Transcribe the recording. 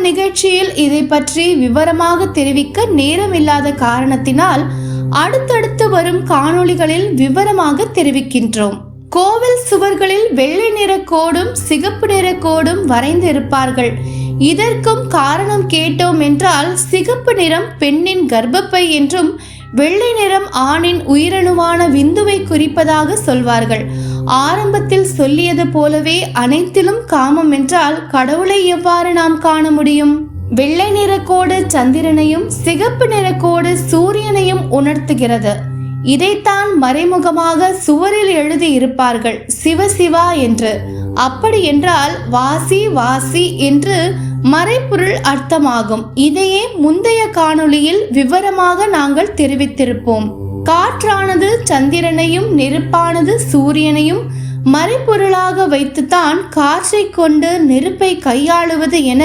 நிகழ்ச்சியில் இதை பற்றி விவரமாக தெரிவிக்க நேரமில்லாத காரணத்தினால் அடுத்தடுத்து வரும் காணொளிகளில் விவரமாக தெரிவிக்கின்றோம். கோவில் சுவர்களில் வெள்ளை நிற கோடும் சிகப்பு நிற கோடும் வரைந்திருப்பார்கள். இதற்கும் காரணம் கேட்டோம் என்றால், சிகப்பு நிறம் பெண்ணின் கர்ப்பப்பை என்றும் வெள்ளை நிறம் ஆணின் உயிரணுவான விந்துவை குறிப்பதாக சொல்வார்கள். ஆரம்பத்தில் சொல்லியது போலவே அனைத்திலும் காமம் என்றால் கடவுளை எவ்வாறு நாம் காண முடியும்? வெள்ளை நிற கோடு சந்திரனையும் சிகப்பு நிற கோடு சூரியனையும் உணர்த்துகிறது. இதைத்தான் மறைமுகமாக சுவரில் எழுதி இருப்பார்கள், சிவசிவா என்று. அப்படி என்றால் வாசி வாசி என்று மறைபொருள் அர்த்தமாகும். இதையே முந்தைய காணொளியில் விவரமாக நாங்கள் தெரிவித்திருப்போம். காற்றானது சந்திரனையும் நெருப்பானது சூரியனையும் மறைபொருளாக வைத்துத்தான் காற்றை கொண்டு நெருப்பை கையாளுவது என